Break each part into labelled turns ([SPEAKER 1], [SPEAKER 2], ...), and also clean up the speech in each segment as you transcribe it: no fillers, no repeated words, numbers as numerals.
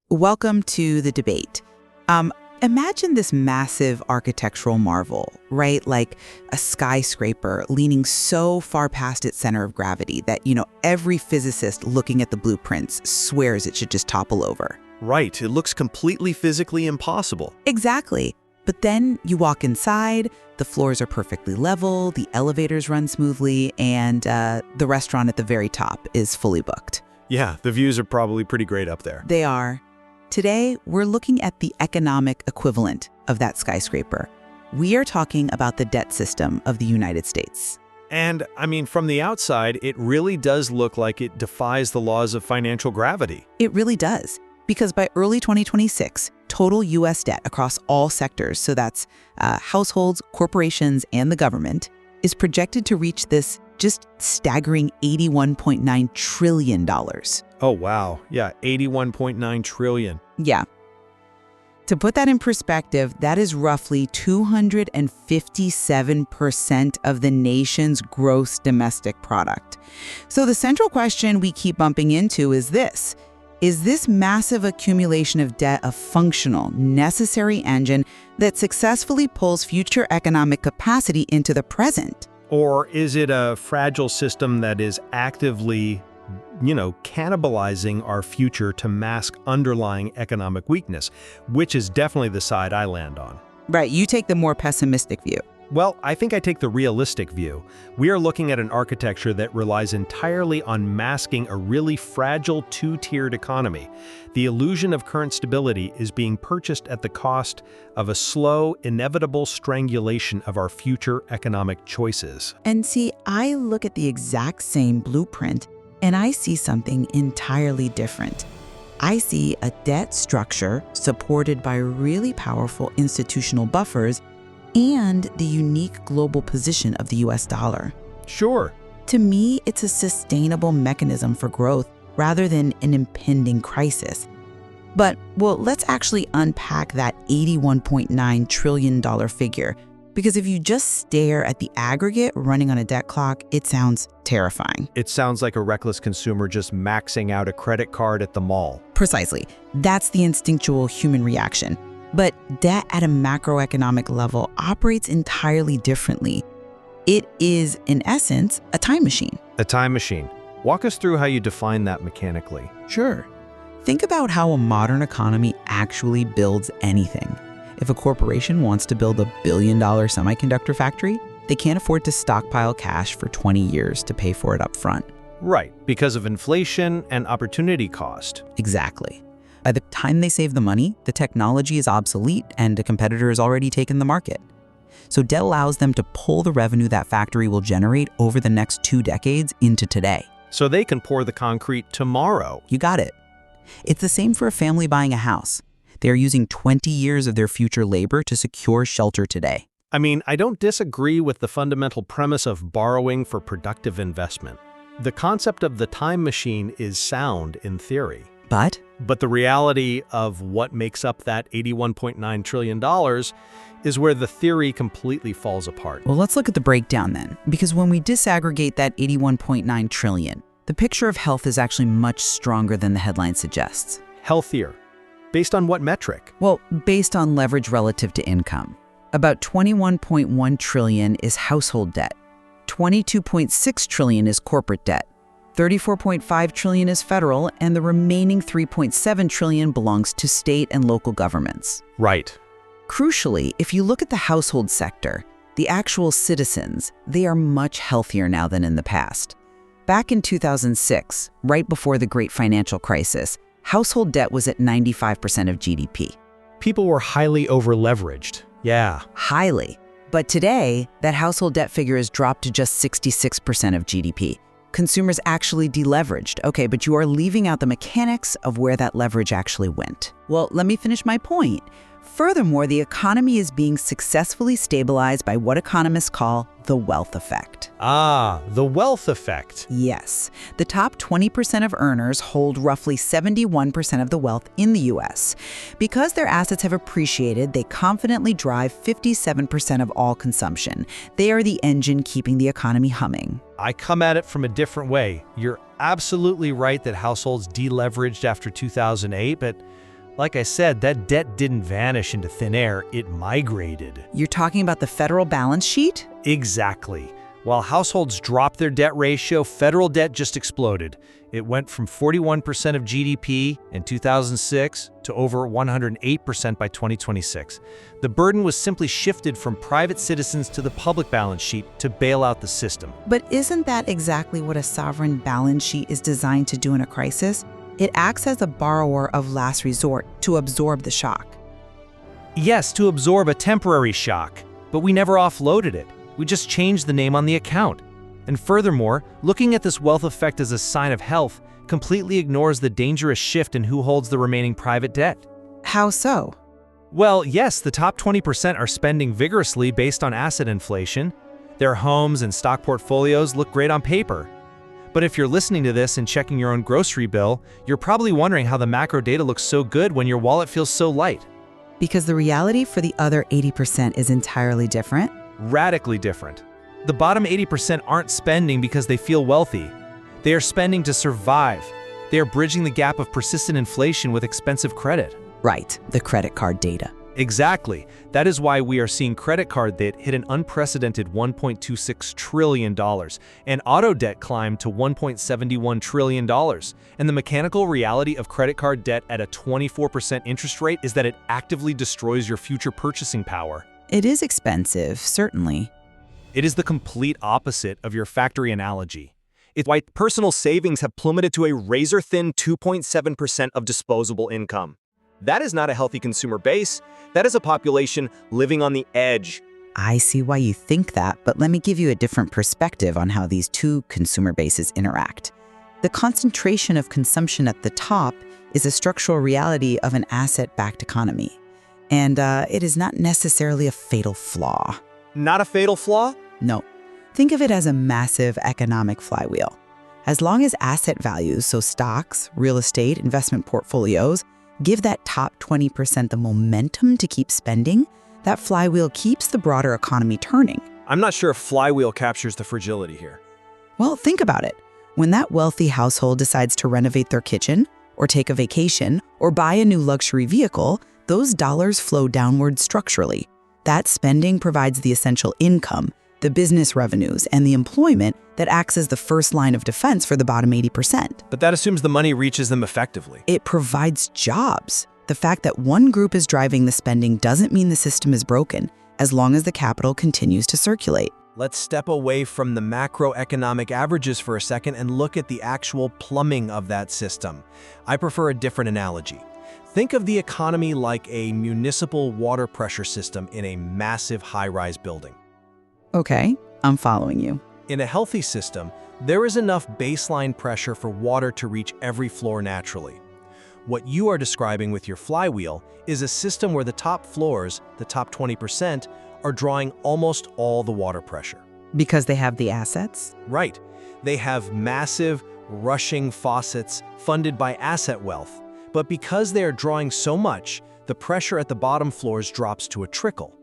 [SPEAKER 1] Welcome to the debate. Imagine this massive architectural marvel, right? Like a skyscraper leaning so far past its center of gravity that, every physicist looking at the blueprints swears it should just topple over.
[SPEAKER 2] Right, it looks completely physically impossible.
[SPEAKER 1] Exactly. But then you walk inside, the floors are perfectly level, the elevators run smoothly, and the restaurant at the very top is fully booked.
[SPEAKER 2] Yeah, the views are probably pretty great up there.
[SPEAKER 1] They are. Today, we're looking at the economic equivalent of that skyscraper. We are talking about the debt system of the United States.
[SPEAKER 2] And, from the outside, it really does look like it defies the laws of financial gravity.
[SPEAKER 1] It really does, because by early 2026, total U.S. debt across all sectors, so that's households, corporations, and the government, is projected to reach this just staggering $81.9 trillion.
[SPEAKER 2] Oh, wow. Yeah, $81.9 trillion.
[SPEAKER 1] Yeah. To put that in perspective, that is roughly 257% of the nation's gross domestic product. So the central question we keep bumping into is this. Is this massive accumulation of debt a functional, necessary engine that successfully pulls future economic capacity into the present?
[SPEAKER 2] Or is it a fragile system that is actively, cannibalizing our future to mask underlying economic weakness, which is definitely the side I land on.
[SPEAKER 1] Right, you take the more pessimistic view.
[SPEAKER 2] Well, I think I take the realistic view. We are looking at an architecture that relies entirely on masking a really fragile two-tiered economy. The illusion of current stability is being purchased at the cost of a slow, inevitable strangulation of our future economic choices.
[SPEAKER 1] And see, I look at the exact same blueprint, and I see something entirely different. I see a debt structure supported by really powerful institutional buffers and the unique global position of the US dollar.
[SPEAKER 2] Sure.
[SPEAKER 1] To me, it's a sustainable mechanism for growth rather than an impending crisis. But, let's actually unpack that $81.9 trillion figure, because if you just stare at the aggregate running on a debt clock, it sounds terrifying.
[SPEAKER 2] It sounds like a reckless consumer just maxing out a credit card at the mall.
[SPEAKER 1] Precisely. That's the instinctual human reaction. But debt at a macroeconomic level operates entirely differently. It is, in essence, a time machine.
[SPEAKER 2] A time machine. Walk us through how you define that mechanically.
[SPEAKER 1] Sure. Think about how a modern economy actually builds anything. If a corporation wants to build $1 billion semiconductor factory, they can't afford to stockpile cash for 20 years to pay for it up front.
[SPEAKER 2] Right, because of inflation and opportunity cost.
[SPEAKER 1] Exactly. By the time they save the money, the technology is obsolete and a competitor has already taken the market. So debt allows them to pull the revenue that factory will generate over the next 2 decades into today.
[SPEAKER 2] So they can pour the concrete tomorrow.
[SPEAKER 1] You got it. It's the same for a family buying a house. They are using 20 years of their future labor to secure shelter today.
[SPEAKER 2] I don't disagree with the fundamental premise of borrowing for productive investment. The concept of the time machine is sound in theory.
[SPEAKER 1] But
[SPEAKER 2] the reality of what makes up that $81.9 trillion is where the theory completely falls apart.
[SPEAKER 1] Well, let's look at the breakdown then, because when we disaggregate that $81.9 trillion, the picture of health is actually much stronger than the headline suggests.
[SPEAKER 2] Healthier. Based on what metric?
[SPEAKER 1] Well, based on leverage relative to income. About $21.1 trillion is household debt. $22.6 trillion is corporate debt. $34.5 trillion is federal, and the remaining $3.7 trillion belongs to state and local governments.
[SPEAKER 2] Right.
[SPEAKER 1] Crucially, if you look at the household sector, the actual citizens, they are much healthier now than in the past. Back in 2006, right before the great financial crisis, household debt was at 95% of GDP.
[SPEAKER 2] People were highly over-leveraged. Yeah.
[SPEAKER 1] Highly. But today, that household debt figure has dropped to just 66% of GDP. Consumers actually deleveraged. Okay, but you are leaving out the mechanics of where that leverage actually went. Well, let me finish my point. Furthermore, the economy is being successfully stabilized by what economists call the wealth effect.
[SPEAKER 2] Ah, the wealth effect.
[SPEAKER 1] Yes. The top 20% of earners hold roughly 71% of the wealth in the U.S. Because their assets have appreciated, they confidently drive 57% of all consumption. They are the engine keeping the economy humming.
[SPEAKER 2] I come at it from a different way. You're absolutely right that households deleveraged after 2008, but Like I said, that debt didn't vanish into thin air, it migrated.
[SPEAKER 1] You're talking about the federal balance sheet?
[SPEAKER 2] Exactly. While households dropped their debt ratio, federal debt just exploded. It went from 41% of GDP in 2006 to over 108% by 2026. The burden was simply shifted from private citizens to the public balance sheet to bail out the system.
[SPEAKER 1] But isn't that exactly what a sovereign balance sheet is designed to do in a crisis? It acts as a borrower of last resort to absorb the shock.
[SPEAKER 2] Yes, to absorb a temporary shock, but we never offloaded it. We just changed the name on the account. And furthermore, looking at this wealth effect as a sign of health completely ignores the dangerous shift in who holds the remaining private debt.
[SPEAKER 1] How so?
[SPEAKER 2] Well, yes, the top 20% are spending vigorously based on asset inflation. Their homes and stock portfolios look great on paper. But if you're listening to this and checking your own grocery bill, you're probably wondering how the macro data looks so good when your wallet feels so light.
[SPEAKER 1] Because the reality for the other 80% is entirely different.
[SPEAKER 2] Radically different. The bottom 80% aren't spending because they feel wealthy. They are spending to survive. They are bridging the gap of persistent inflation with expensive credit.
[SPEAKER 1] Right, the credit card data.
[SPEAKER 2] Exactly. That is why we are seeing credit card debt hit an unprecedented $1.26 trillion, and auto debt climb to $1.71 trillion. And the mechanical reality of credit card debt at a 24% interest rate is that it actively destroys your future purchasing power.
[SPEAKER 1] It is expensive, certainly.
[SPEAKER 2] It is the complete opposite of your factory analogy. It's why personal savings have plummeted to a razor-thin 2.7% of disposable income. That is not a healthy consumer base. That is a population living on the edge.
[SPEAKER 1] I see why you think that, but let me give you a different perspective on how these two consumer bases interact. The concentration of consumption at the top is a structural reality of an asset-backed economy. And it is not necessarily a fatal flaw.
[SPEAKER 2] Not a fatal flaw?
[SPEAKER 1] No. Think of it as a massive economic flywheel. As long as asset values, so stocks, real estate, investment portfolios, give that top 20% the momentum to keep spending, that flywheel keeps the broader economy turning.
[SPEAKER 2] I'm not sure if flywheel captures the fragility here.
[SPEAKER 1] Well, think about it. When that wealthy household decides to renovate their kitchen, or take a vacation, or buy a new luxury vehicle, those dollars flow downward structurally. That spending provides the essential income, the business revenues, and the employment that acts as the first line of defense for the bottom 80%.
[SPEAKER 2] But that assumes the money reaches them effectively.
[SPEAKER 1] It provides jobs. The fact that one group is driving the spending doesn't mean the system is broken, as long as the capital continues to circulate.
[SPEAKER 2] Let's step away from the macroeconomic averages for a second and look at the actual plumbing of that system. I prefer a different analogy. Think of the economy like a municipal water pressure system in a massive high-rise building.
[SPEAKER 1] Okay, I'm following you.
[SPEAKER 2] In a healthy system, there is enough baseline pressure for water to reach every floor naturally. What you are describing with your flywheel is a system where the top floors, the top 20%, are drawing almost all the water pressure.
[SPEAKER 1] Because they have the assets?
[SPEAKER 2] Right. They have massive, rushing faucets funded by asset wealth. But because they are drawing so much, the pressure at the bottom floors drops to a trickle.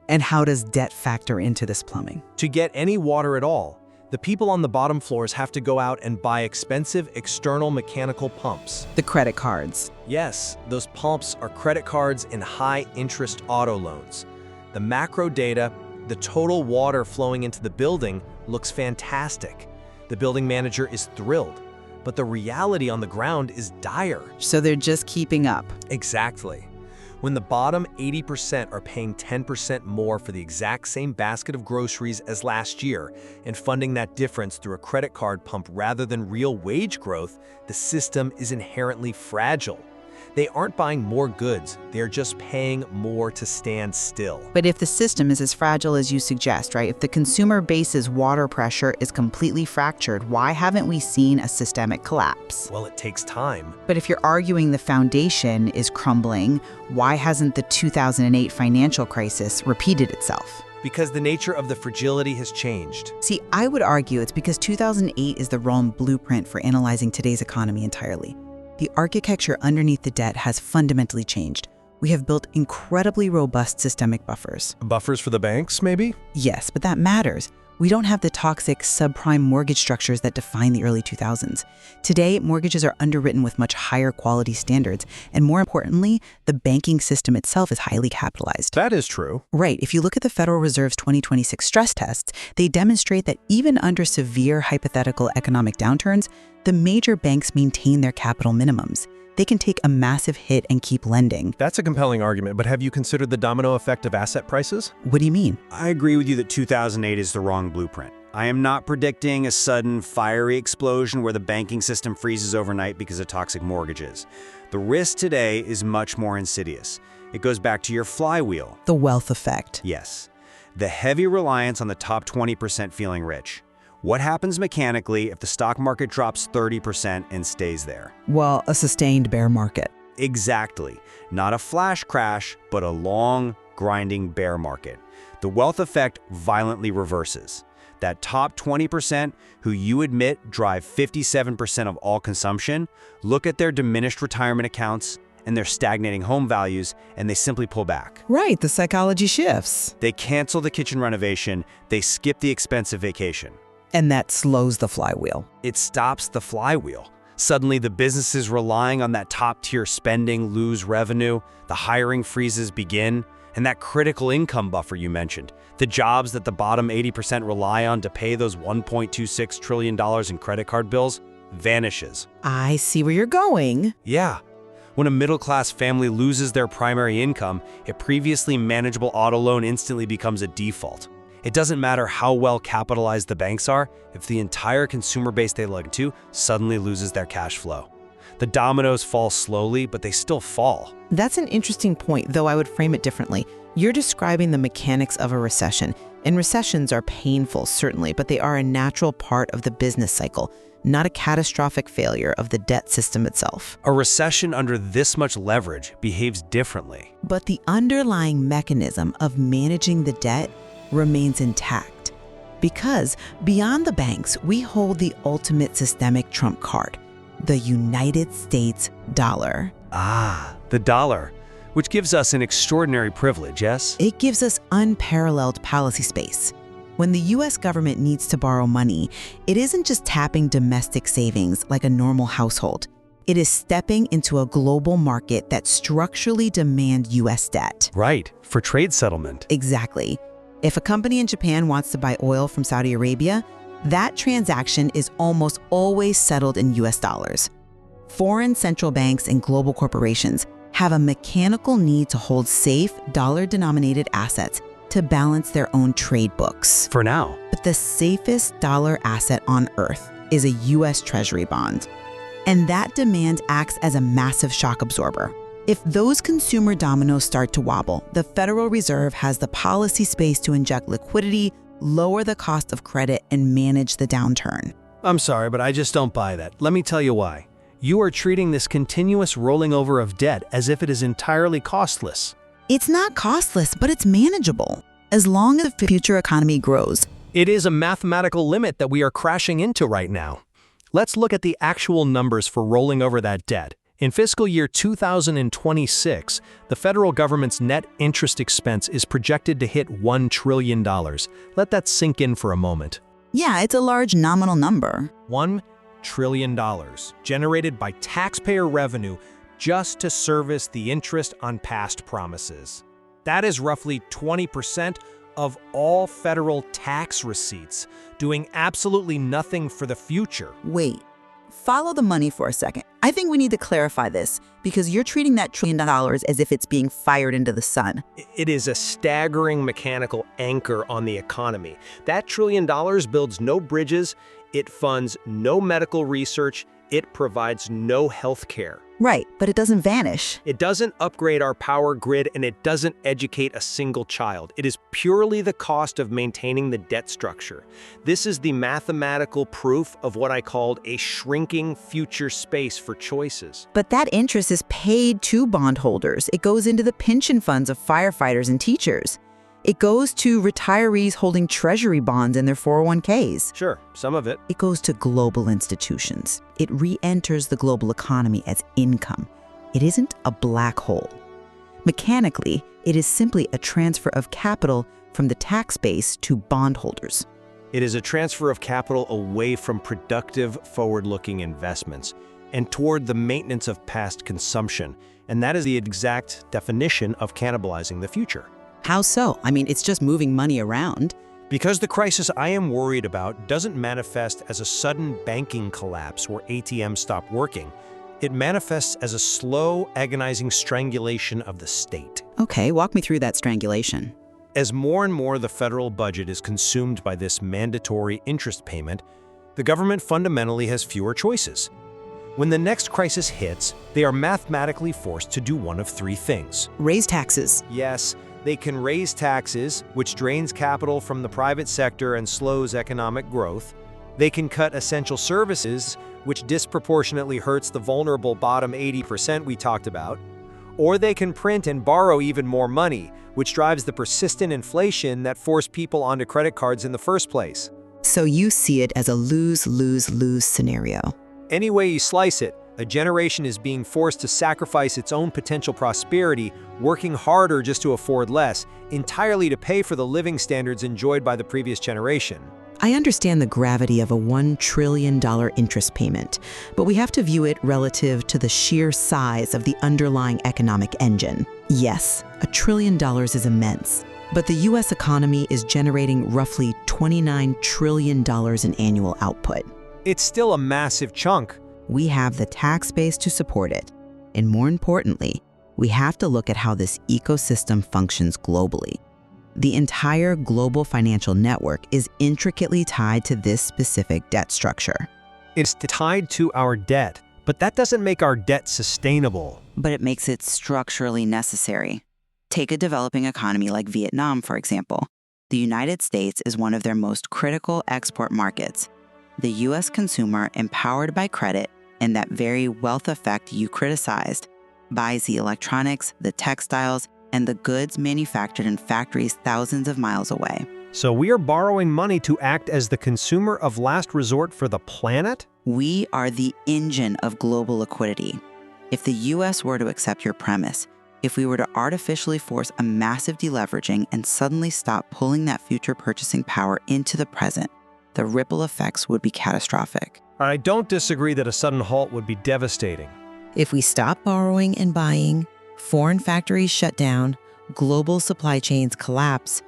[SPEAKER 1] And how does debt factor into this plumbing?
[SPEAKER 2] To get any water at all, the people on the bottom floors have to go out and buy expensive external mechanical pumps.
[SPEAKER 1] The credit cards.
[SPEAKER 2] Yes, those pumps are credit cards and high-interest auto loans. The macro data, the total water flowing into the building, looks fantastic. The building manager is thrilled. But the reality on the ground is dire.
[SPEAKER 1] So they're just keeping up.
[SPEAKER 2] Exactly. When the bottom 80% are paying 10% more for the exact same basket of groceries as last year and funding that difference through a credit card pump rather than real wage growth, the system is inherently fragile. They aren't buying more goods, they're just paying more to stand still.
[SPEAKER 1] But if the system is as fragile as you suggest, right? If the consumer base's water pressure is completely fractured, why haven't we seen a systemic collapse?
[SPEAKER 2] Well, it takes time.
[SPEAKER 1] But if you're arguing the foundation is crumbling, why hasn't the 2008 financial crisis repeated itself?
[SPEAKER 2] Because the nature of the fragility has changed.
[SPEAKER 1] See, I would argue it's because 2008 is the wrong blueprint for analyzing today's economy entirely. The architecture underneath the debt has fundamentally changed. We have built incredibly robust systemic buffers.
[SPEAKER 2] Buffers for the banks, maybe?
[SPEAKER 1] Yes, but that matters. We don't have the toxic subprime mortgage structures that define the early 2000s. Today, mortgages are underwritten with much higher quality standards, and more importantly, the banking system itself is highly capitalized.
[SPEAKER 2] That is true.
[SPEAKER 1] Right. If you look at the Federal Reserve's 2026 stress tests, they demonstrate that even under severe hypothetical economic downturns, the major banks maintain their capital minimums. They can take a massive hit and keep lending.
[SPEAKER 2] That's a compelling argument, but have you considered the domino effect of asset prices?
[SPEAKER 1] What do you mean?
[SPEAKER 3] I agree with you that 2008 is the wrong blueprint. I am not predicting a sudden, fiery explosion where the banking system freezes overnight because of toxic mortgages. The risk today is much more insidious. It goes back to your flywheel.
[SPEAKER 1] The wealth effect.
[SPEAKER 3] Yes. The heavy reliance on the top 20% feeling rich. What happens mechanically if the stock market drops 30% and stays there?
[SPEAKER 1] Well, a sustained bear market.
[SPEAKER 3] Exactly. Not a flash crash, but a long, grinding bear market. The wealth effect violently reverses. That top 20% who you admit drive 57% of all consumption, look at their diminished retirement accounts and their stagnating home values, and they simply pull back.
[SPEAKER 1] Right, the psychology shifts.
[SPEAKER 3] They cancel the kitchen renovation, they skip the expensive vacation.
[SPEAKER 1] And that slows the flywheel.
[SPEAKER 3] It stops the flywheel. Suddenly, the businesses relying on that top-tier spending lose revenue, the hiring freezes begin, and that critical income buffer you mentioned, the jobs that the bottom 80% rely on to pay those $1.26 trillion in credit card bills, vanishes.
[SPEAKER 1] I see where you're going.
[SPEAKER 3] Yeah. When a middle-class family loses their primary income, a previously manageable auto loan instantly becomes a default. It doesn't matter how well capitalized the banks are if the entire consumer base they lend to suddenly loses their cash flow. The dominoes fall slowly, but they still fall.
[SPEAKER 4] That's an interesting point, though I would frame it differently. You're describing the mechanics of a recession, and recessions are painful, certainly, but they are a natural part of the business cycle, not a catastrophic failure of the debt system itself.
[SPEAKER 3] A recession under this much leverage behaves differently.
[SPEAKER 1] But the underlying mechanism of managing the debt remains intact. Because beyond the banks, we hold the ultimate systemic trump card, the United States dollar.
[SPEAKER 3] Ah, the dollar, which gives us an extraordinary privilege, yes?
[SPEAKER 1] It gives us unparalleled policy space. When the US government needs to borrow money, it isn't just tapping domestic savings like a normal household. It is stepping into a global market that structurally demands US debt.
[SPEAKER 3] Right, for trade settlement.
[SPEAKER 1] Exactly. If a company in Japan wants to buy oil from Saudi Arabia, that transaction is almost always settled in US dollars. Foreign central banks and global corporations have a mechanical need to hold safe dollar-denominated assets to balance their own trade books.
[SPEAKER 3] For now.
[SPEAKER 1] But the safest dollar asset on earth is a US Treasury bond. And that demand acts as a massive shock absorber. If those consumer dominoes start to wobble, the Federal Reserve has the policy space to inject liquidity, lower the cost of credit, and manage the downturn.
[SPEAKER 2] I'm sorry, but I just don't buy that. Let me tell you why. You are treating this continuous rolling over of debt as if it is entirely costless.
[SPEAKER 1] It's not costless, but it's manageable, as long as the future economy grows.
[SPEAKER 2] It is a mathematical limit that we are crashing into right now. Let's look at the actual numbers for rolling over that debt. In fiscal year 2026, the federal government's net interest expense is projected to hit $1 trillion. Let that sink in for a moment.
[SPEAKER 1] Yeah, it's a large nominal number.
[SPEAKER 2] $1 trillion generated by taxpayer revenue just to service the interest on past promises. That is roughly 20% of all federal tax receipts, doing absolutely nothing for the future.
[SPEAKER 1] Wait, follow the money for a second. I think we need to clarify this because you're treating that $1 trillion as if it's being fired into the sun.
[SPEAKER 2] It is a staggering mechanical anchor on the economy. That $1 trillion builds no bridges, it funds no medical research, it provides no health care.
[SPEAKER 1] Right, but it doesn't vanish.
[SPEAKER 2] It doesn't upgrade our power grid, and it doesn't educate a single child. It is purely the cost of maintaining the debt structure. This is the mathematical proof of what I called a shrinking future space for choices.
[SPEAKER 1] But that interest is paid to bondholders. It goes into the pension funds of firefighters and teachers. It goes to retirees holding treasury bonds in their 401ks.
[SPEAKER 2] Sure, some of it.
[SPEAKER 1] It goes to global institutions. It re-enters the global economy as income. It isn't a black hole. Mechanically, it is simply a transfer of capital from the tax base to bondholders.
[SPEAKER 2] It is a transfer of capital away from productive, forward-looking investments and toward the maintenance of past consumption. And that is the exact definition of cannibalizing the future.
[SPEAKER 1] How so? I mean, it's just moving money around.
[SPEAKER 2] Because the crisis I am worried about doesn't manifest as a sudden banking collapse where ATMs stop working. It manifests as a slow, agonizing strangulation of the state.
[SPEAKER 1] Okay, walk me through that strangulation.
[SPEAKER 2] As more and more the federal budget is consumed by this mandatory interest payment, the government fundamentally has fewer choices. When the next crisis hits, they are mathematically forced to do one of three things.
[SPEAKER 1] Raise taxes.
[SPEAKER 2] Yes, they can raise taxes, which drains capital from the private sector and slows economic growth. They can cut essential services, which disproportionately hurts the vulnerable bottom 80% we talked about. Or they can print and borrow even more money, which drives the persistent inflation that forced people onto credit cards in the first place.
[SPEAKER 1] So you see it as a lose-lose-lose scenario.
[SPEAKER 2] Any way you slice it, a generation is being forced to sacrifice its own potential prosperity, working harder just to afford less, entirely to pay for the living standards enjoyed by the previous generation.
[SPEAKER 1] I understand the gravity of a $1 trillion interest payment, but we have to view it relative to the sheer size of the underlying economic engine. Yes, $1 trillion is immense, but the U.S. economy is generating roughly $29 trillion in annual output.
[SPEAKER 2] It's still a massive chunk.
[SPEAKER 1] We have the tax base to support it. And more importantly, we have to look at how this ecosystem functions globally. The entire global financial network is intricately tied to this specific debt structure.
[SPEAKER 2] It's tied to our debt, but that doesn't make our debt sustainable.
[SPEAKER 1] But it makes it structurally necessary. Take a developing economy like Vietnam, for example. The United States is one of their most critical export markets. The U.S. consumer, empowered by credit and that very wealth effect you criticized, buys the electronics, the textiles, and the goods manufactured in factories thousands of miles away.
[SPEAKER 2] So we are borrowing money to act as the consumer of last resort for the planet?
[SPEAKER 1] We are the engine of global liquidity. If the U.S. were to accept your premise, if we were to artificially force a massive deleveraging and suddenly stop pulling that future purchasing power into the present, the ripple effects would be catastrophic.
[SPEAKER 2] I don't disagree that a sudden halt would be devastating.
[SPEAKER 4] If we stop borrowing and buying, foreign factories shut down, global supply chains collapse,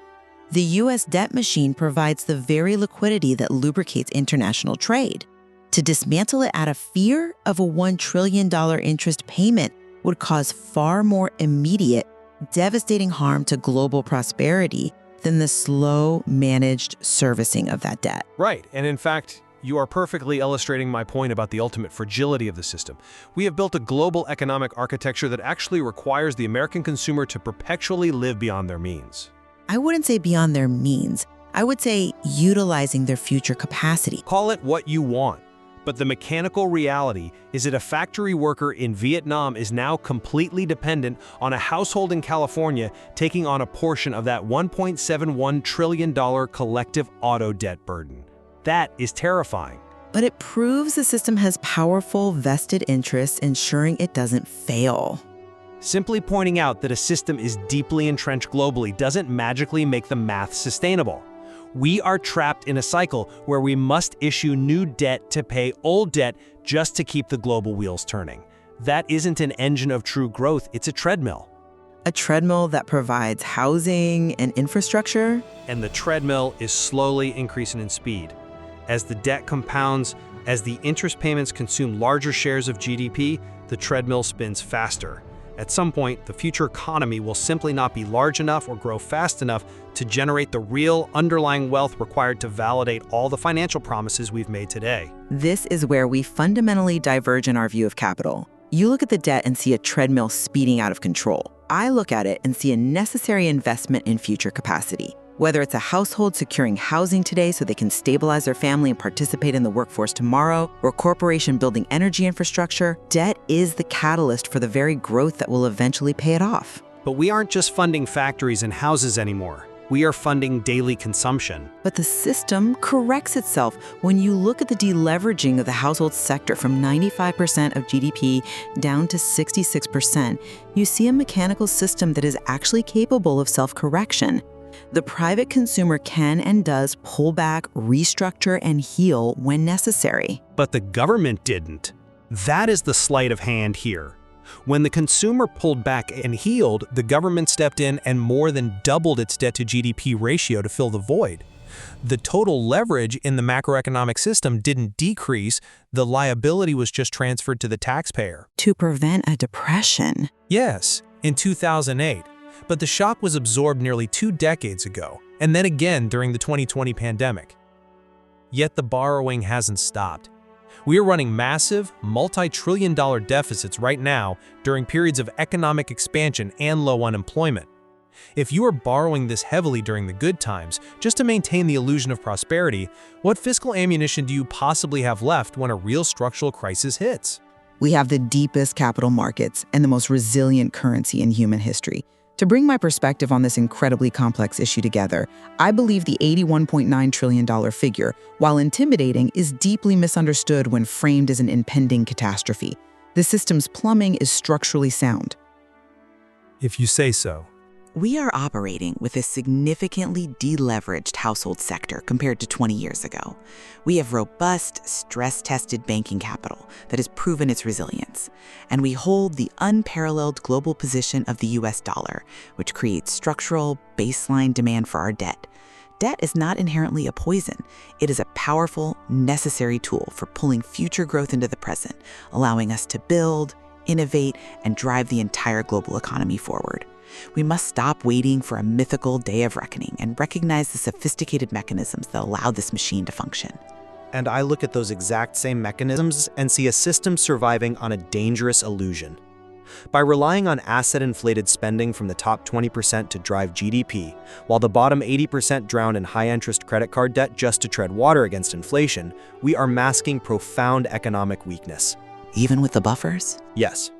[SPEAKER 4] the U.S. debt machine provides the very liquidity that lubricates international trade. To dismantle it out of fear of a $1 trillion interest payment would cause far more immediate, devastating harm to global prosperity than the slow, managed servicing of that debt.
[SPEAKER 2] Right, and in fact, you are perfectly illustrating my point about the ultimate fragility of the system. We have built a global economic architecture that actually requires the American consumer to perpetually live beyond their means.
[SPEAKER 4] I wouldn't say beyond their means. I would say utilizing their future capacity.
[SPEAKER 2] Call it what you want, but the mechanical reality is that a factory worker in Vietnam is now completely dependent on a household in California taking on a portion of that $1.71 trillion collective auto debt burden. That is terrifying.
[SPEAKER 4] But it proves the system has powerful vested interests ensuring it doesn't fail.
[SPEAKER 2] Simply pointing out that a system is deeply entrenched globally doesn't magically make the math sustainable. We are trapped in a cycle where we must issue new debt to pay old debt just to keep the global wheels turning. That isn't an engine of true growth, it's a treadmill.
[SPEAKER 4] A treadmill that provides housing and infrastructure.
[SPEAKER 2] And the treadmill is slowly increasing in speed. As the debt compounds, as the interest payments consume larger shares of GDP, the treadmill spins faster. At some point, the future economy will simply not be large enough or grow fast enough to generate the real underlying wealth required to validate all the financial promises we've made today.
[SPEAKER 4] This is where we fundamentally diverge in our view of capital. You look at the debt and see a treadmill speeding out of control. I look at it and see a necessary investment in future capacity. Whether it's a household securing housing today so they can stabilize their family and participate in the workforce tomorrow, or a corporation building energy infrastructure, debt is the catalyst for the very growth that will eventually pay it off.
[SPEAKER 2] But we aren't just funding factories and houses anymore. We are funding daily consumption.
[SPEAKER 4] But the system corrects itself when you look at the deleveraging of the household sector from 95% of GDP down to 66%. You see a mechanical system that is actually capable of self-correction.
[SPEAKER 1] The private consumer can and does pull back, restructure, and heal when necessary.
[SPEAKER 2] But the government didn't. That is the sleight of hand here. When the consumer pulled back and healed, the government stepped in and more than doubled its debt-to-GDP ratio to fill the void. The total leverage in the macroeconomic system didn't decrease, the liability was just transferred to the taxpayer.
[SPEAKER 1] To prevent a depression.
[SPEAKER 2] Yes, in 2008. But the shock was absorbed nearly 2 decades ago, and then again during the 2020 pandemic. Yet the borrowing hasn't stopped. We are running massive, multi-trillion-dollar deficits right now during periods of economic expansion and low unemployment. If you are borrowing this heavily during the good times just to maintain the illusion of prosperity, what fiscal ammunition do you possibly have left when a real structural crisis hits?
[SPEAKER 1] We have the deepest capital markets and the most resilient currency in human history. To bring my perspective on this incredibly complex issue together, I believe the $81.9 trillion figure, while intimidating, is deeply misunderstood when framed as an impending catastrophe. The system's plumbing is structurally sound.
[SPEAKER 2] If you say so.
[SPEAKER 1] We are operating with a significantly deleveraged household sector compared to 20 years ago. We have robust, stress-tested banking capital that has proven its resilience. And we hold the unparalleled global position of the US dollar, which creates structural, baseline demand for our debt. Debt is not inherently a poison. It is a powerful, necessary tool for pulling future growth into the present, allowing us to build, innovate, and drive the entire global economy forward. We must stop waiting for a mythical day of reckoning and recognize the sophisticated mechanisms that allow this machine to function.
[SPEAKER 3] And I look at those exact same mechanisms and see a system surviving on a dangerous illusion. By relying on asset-inflated spending from the top 20% to drive GDP, while the bottom 80% drown in high-interest credit card debt just to tread water against inflation, we are masking profound economic weakness.
[SPEAKER 1] Even with the buffers?
[SPEAKER 3] Yes.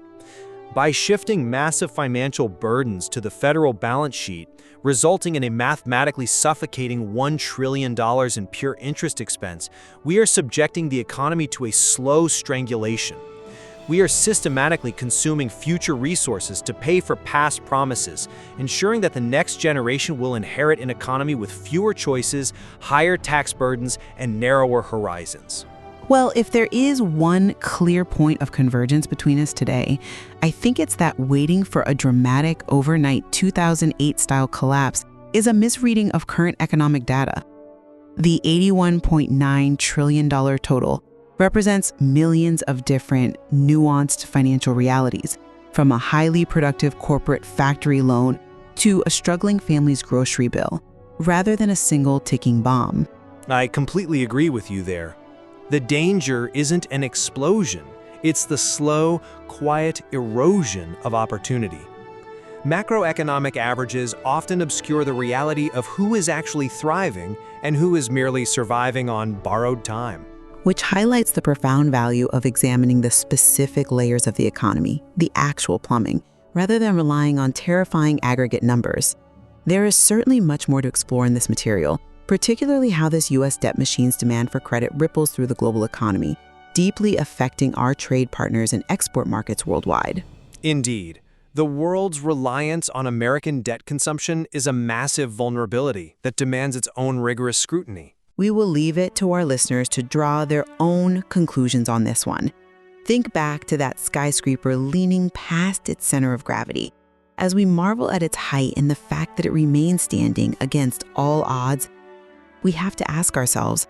[SPEAKER 3] By shifting massive financial burdens to the federal balance sheet, resulting in a mathematically suffocating $1 trillion in pure interest expense, we are subjecting the economy to a slow strangulation. We are systematically consuming future resources to pay for past promises, ensuring that the next generation will inherit an economy with fewer choices, higher tax burdens, and narrower horizons.
[SPEAKER 1] Well, if there is one clear point of convergence between us today, I think it's that waiting for a dramatic overnight 2008-style collapse is a misreading of current economic data. The $81.9 trillion total represents millions of different, nuanced financial realities, from a highly productive corporate factory loan to a struggling family's grocery bill, rather than a single ticking bomb.
[SPEAKER 2] I completely agree with you there. The danger isn't an explosion, it's the slow, quiet erosion of opportunity. Macroeconomic averages often obscure the reality of who is actually thriving and who is merely surviving on borrowed time.
[SPEAKER 1] Which highlights the profound value of examining the specific layers of the economy, the actual plumbing, rather than relying on terrifying aggregate numbers. There is certainly much more to explore in this material, particularly how this U.S. debt machine's demand for credit ripples through the global economy, deeply affecting our trade partners and export markets worldwide.
[SPEAKER 2] Indeed, the world's reliance on American debt consumption is a massive vulnerability that demands its own rigorous scrutiny.
[SPEAKER 1] We will leave it to our listeners to draw their own conclusions on this one. Think back to that skyscraper leaning past its center of gravity, as we marvel at its height and the fact that it remains standing against all odds. We have to ask ourselves,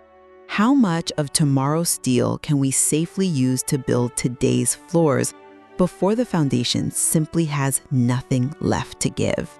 [SPEAKER 1] how much of tomorrow's steel can we safely use to build today's floors before the foundation simply has nothing left to give?